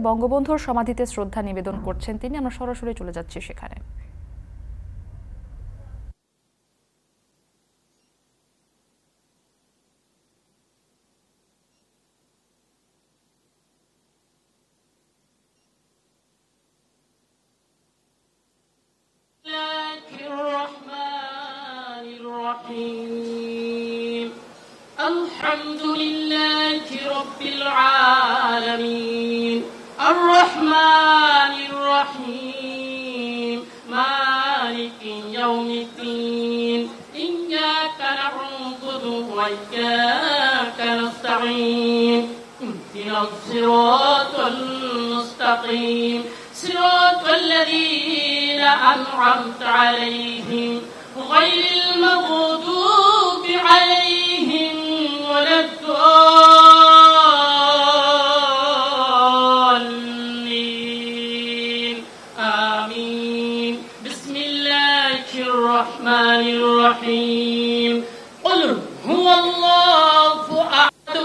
বঙ্গবন্ধুর সমাধিতে শ্রদ্ধা নিবেদন করছেন তিনি। আমরা সরাসরি চলে যাচ্ছি সেখানে। الحمد لله رب العالمين الرحمن الرحيم مالك يوم الدين إياك نعبد وإياك نستعين اهدنا الصراط المستقيم صراط الذين أنعمت عليهم غير المغضوب عليهم ولا الضالين آمين بسم الله الرحمن الرحيم قل هو الله أحد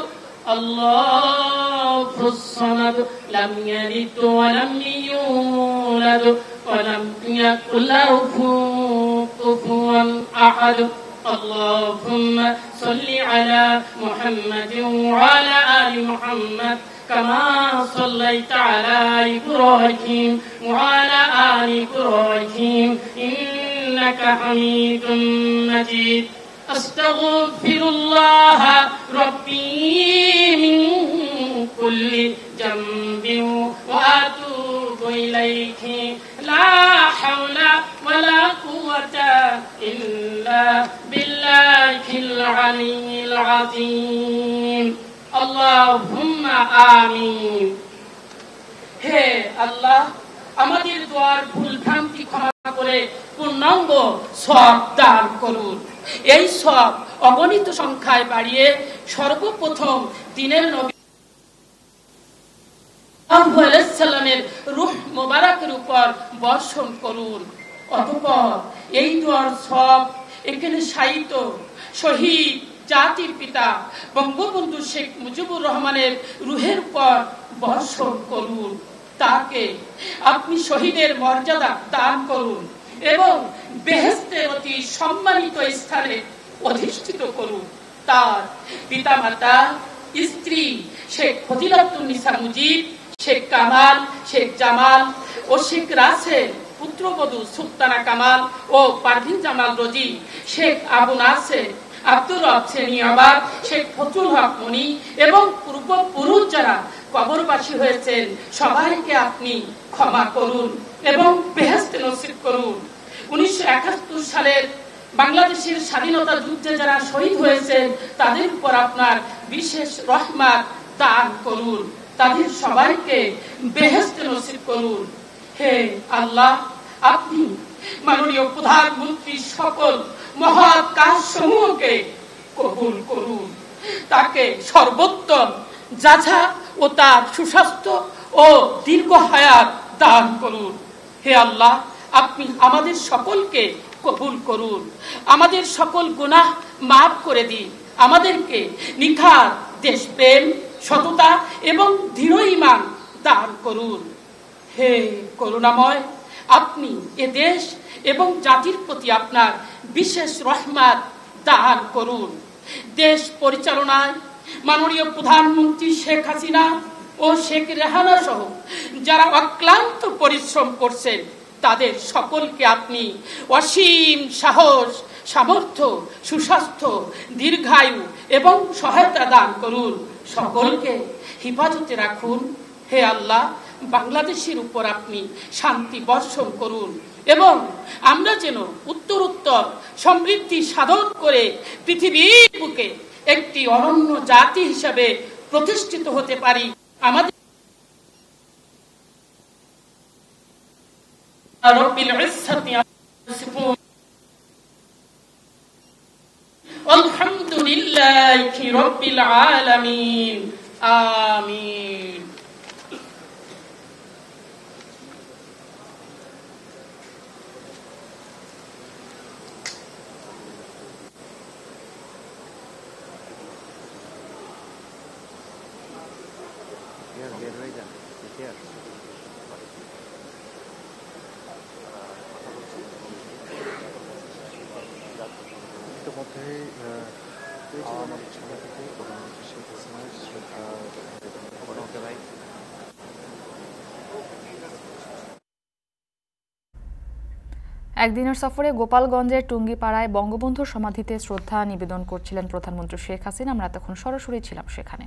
الله الصمد لم يلد ولم يولد ولم يكن له كفوا أحد اللهم صل على محمد وعلى آل محمد كما صليت على إبراهيم وعلى آل إبراهيم إنك حميد مجيد أستغفر الله ربي من كل ذنب وأتوب إليك لا حول ولا قوة إلا بالله العلي العظيم اللهم آمين হে আল্লাহ আমাদের দোয়ার ভুল ভ্রান্তি ক্ষমা করে পূর্ণাঙ্গ সওয়াব দান করুন। এই সওয়াব অগণিত সংখ্যায় বাড়িয়ে সর্বপ্রথম দিনের নবী সাল্লামের রূহ মোবারকের উপর বর্ষণ করুন। অতঃপর এই দোয়ার সওয়াব এখানে শায়িত শহীদ জাতির পিতা বঙ্গবন্ধু শেখ মুজিবুর রহমানের রূহের উপর বর্ষণ করুন। তাকে আপনি শহীদের মর্যাদা দান করুন এবং বেহেশতের অতি সম্মানিত স্থানে অধিষ্ঠিত করুন। তার পিতামাতা, স্ত্রী শেখ ফজিলাতুন্নিসা মুজিব, শেখ কামাল, শেখ জামাল ও শেখ রাসেল, পুত্রবধূ সুলতানা কামাল ও পারভিন জামাল রোজি, শেখ আবু নাসের, আব্দুর রব সেনিয়াবাদ, শেখ ফজলুল হক মনি এবং পূর্বপুরুষ যারা কবরবাসী হয়েছেন সবাইকে আপনি ক্ষমা করুন এবং বেহেশত নসিব করুন। 1971 সালের বাংলাদেশের স্বাধীনতা যুদ্ধে যারা শহীদ হয়েছেন তাদের উপর আপনার বিশেষ রহমত দান করুন, তাদের সবাইকে বেহেশত নসিব করুন। হে আল্লাহ, আপনি মাননীয় প্রধানমন্ত্রী সকল মহৎ কাজসমূহকে কবুল করুন, তাকে সর্বোত্তম যাঝা ও তার সুস্বাস্থ্য ও দীর্ঘ হায়াত দান করুন। হে আল্লাহ, আপনি আমাদের সকলকে কবুল করুন, আমাদের সকল গুনাহ মাফ করে দিন, আমাদেরকে নিখার দেশপ্রেম, সততা এবং দৃঢ় ঈমান দান করুন। হে করুণাময়, আপনি এ দেশ এবং জাতির প্রতি আপনার বিশেষ রহমত দান করুন। দেশ পরিচালনায় মাননীয় প্রধানমন্ত্রী শেখ হাসিনা ও শেখ রেহানা সহ যারা অক্লান্ত পরিশ্রম করছেন তাদের সকলকে আপনি অসীম সাহস, সামর্থ্য, সুস্বাস্থ্য, দীর্ঘায়ু এবং সহায়তা দান করুন, সকলকে হেফাজতে রাখুন। হে আল্লাহ, বাংলাদেশের উপর আপনি শান্তি বর্ষণ করুন এবং আমরা যেন উত্তরোত্তর সমৃদ্ধি সাধন করে পৃথিবীর বুকে একটি অনন্য জাতি হিসেবে প্রতিষ্ঠিত হতে পারি। আমাদের রব্বিল ইজ্জাতি ইয়াসিফুন আলহামদুলিল্লাহি রাব্বিল আলামিন আমিন। Get right down. Get there. ইতিমধ্যেই আওয়ামী লীগ সভাপতি প্রধানমন্ত্রী শেখ হাসিনার শ্রদ্ধা নিবেদন একদিনের সফরে গোপালগঞ্জের টুঙ্গিপাড়ায় বঙ্গবন্ধুর সমাধিতে শ্রদ্ধা নিবেদন করছিলেন প্রধানমন্ত্রী শেখ হাসিনা। আমরা তখন সরাসরি ছিলাম সেখানে।